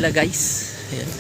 nila guys. Ayan.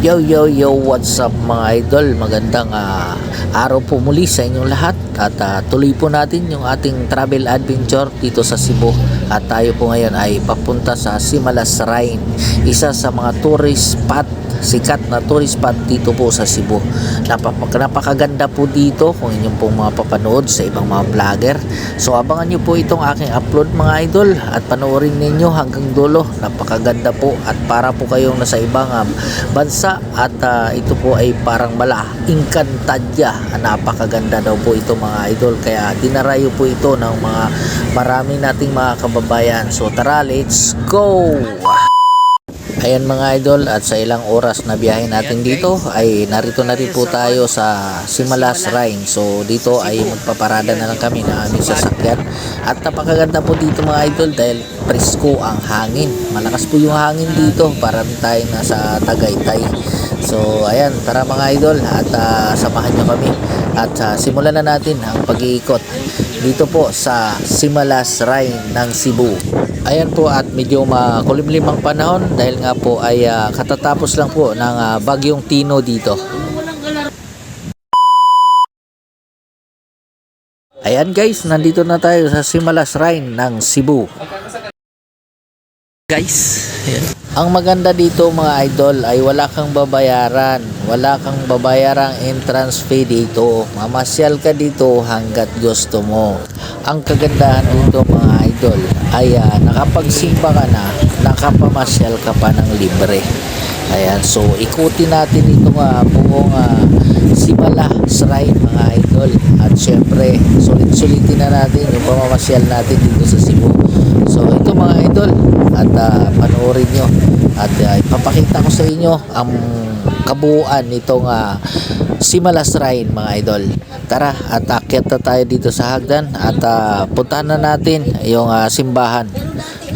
Yo yo yo, what's up mga idol? Magandang araw po muli sa inyong lahat. At tuloy po natin yung ating travel adventure dito sa Cebu. At tayo po ngayon ay papunta sa Simalas Shrine, isa sa mga tourist spot, sikat na tourist spot dito po sa Cebu. Napakaganda po dito kung inyong pong mga papanood sa ibang mga vlogger. So abangan nyo po itong aking upload mga idol at panoorin ninyo hanggang dulo. Napakaganda po at para po kayong nasa ibang bansa. At ito po ay parang Encantadia. Napakaganda daw po ito mga idol, kaya dinarayo po ito ng mga marami nating mga kababayan. So tara, let's go! Ayan mga idol, at sa ilang oras na biyahe natin dito ay narito na rin po tayo sa Simalas Shrine. So dito ay magpaparada na lang kami ng aming sasakyan. At napakaganda po dito mga idol dahil presko ang hangin. Malakas po yung hangin dito, parang tayo nasa Tagaytay. So ayan, tara mga idol at samahan nyo kami. At simulan na natin ang pag-iikot dito po sa Simalas Shrine ng Cebu. Ayan po, at medyo makulimlim ang panahon dahil nga po ay katatapos lang po ng bagyong Tino dito. Ayan guys, nandito na tayo sa Simalas Shrine ng Cebu. Guys, ayan. Ang maganda dito mga idol ay wala kang babayaran. Wala kang babayarang entrance fee dito. Mamasyal ka dito hanggat gusto mo. Ang kagandahan dito mga idol ay nakapagsimba ka na, nakapamasyal ka pa ng libre. Ayan, so ikutin natin itong buong Simalas Shrine mga idol. At syempre, sulit-sulitin na natin yung pamamasyal natin dito sa Cebu. So ito mga idol, at panoorin nyo at ipapakita ko sa inyo ang kabuuan nitong Simalas Shrine mga idol. Tara, at akyat na tayo dito sa hagdan at puntahan na natin yung simbahan.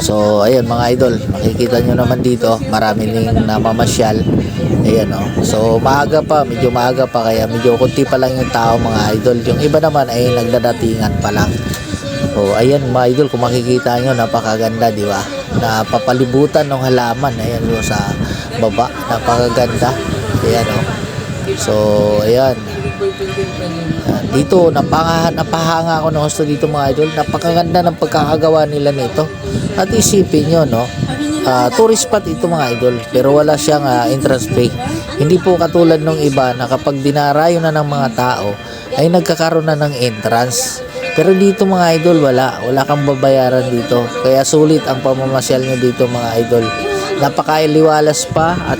So ayan mga idol, makikita nyo naman dito marami ning namamasyal. Ayan o, so maaga pa, medyo maaga pa, kaya medyo kunti pa lang yung tao mga idol. Yung iba naman ay nagdadatingan pa lang. So ayan mga idol, kung makikita nyo, napakaganda, di ba? Napapalibutan ng halaman. Ayan o, sa baba, napakaganda. Ayan o. So ayan, dito napahanga ako ng gusto dito mga idol. Napakaganda ng pagkakagawa nila nito. At isipin nyo, no, tourist spot ito mga idol, pero wala siyang entrance fee. Hindi po katulad ng iba na kapag dinarayo na ng mga tao ay nagkakaroon na ng entrance. Pero dito mga idol, wala kang babayaran dito. Kaya sulit ang pamamasyal nyo dito mga idol. Napakailiwalas pa at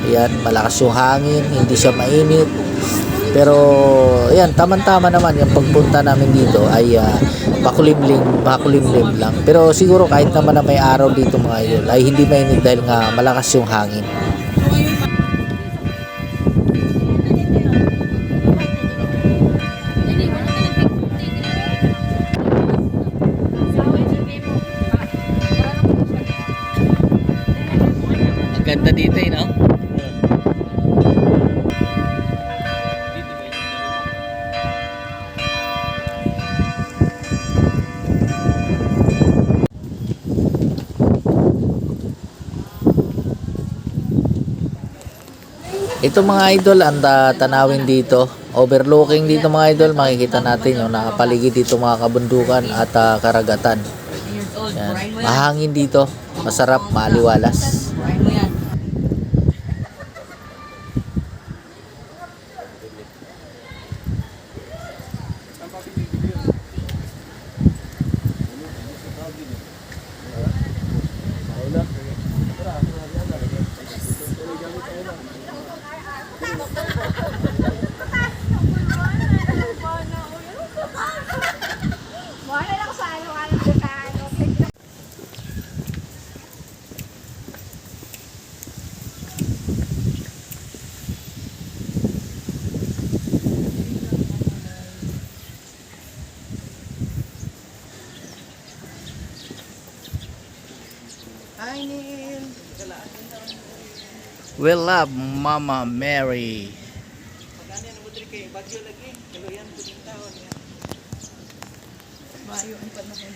yan, malakas yung hangin, hindi siya mainit. Pero yan, tama-tama naman yung pagpunta namin dito ay makulimlim lang. Pero siguro kahit naman na may araw dito mga idol ay hindi mainit dahil nga malakas yung hangin. Ganda dito no? Ito mga idol, ang tanawin dito, overlooking dito mga idol, makikita natin yung nakapaligid dito mga kabundukan at karagatan. Yan. Mahangin dito, masarap, maliwalas. Hi, Neil. We love Mama Mary. Bayo ang panahon.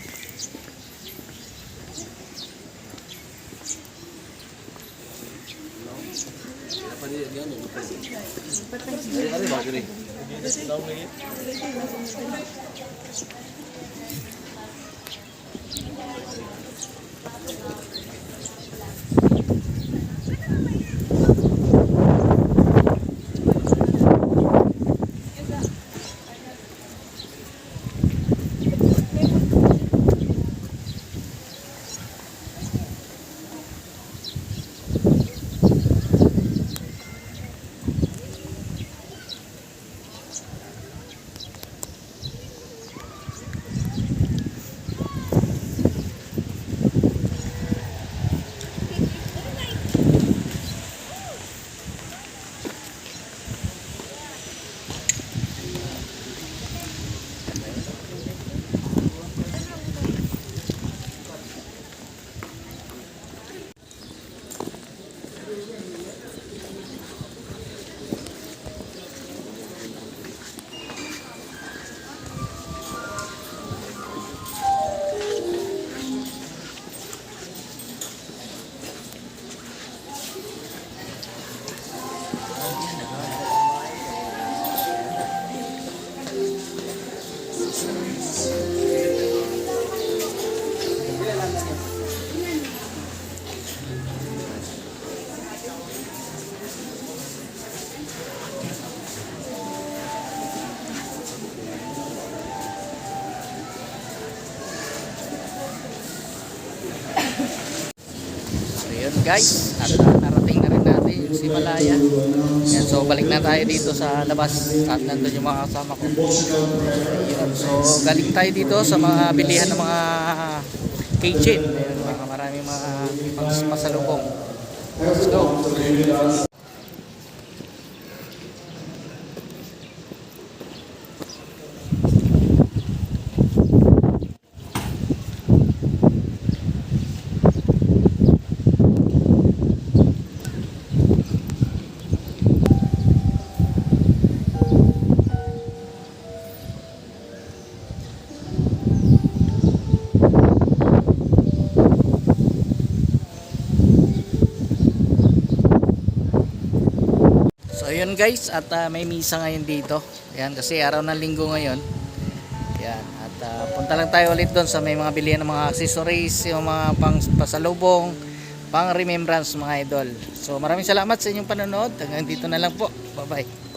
So yun guys, at narating na rin natin yung Himalaya. Yan, so balik na tayo dito sa labas at nandun yung mga kasama ko. Ayun, so galing tayo dito sa mga bilihan ng mga kitchen. Ayun, mga maraming mga pasalubong. Let's go. So ayun guys, at may misa ngayon dito. Ayan, kasi araw ng linggo ngayon. Ayan, at punta lang tayo ulit doon sa may mga bilihan ng mga accessories, yung mga pang pasalubong, pang remembrance mga idol. So maraming salamat sa inyong panonood. Hanggang dito na lang po. Bye bye.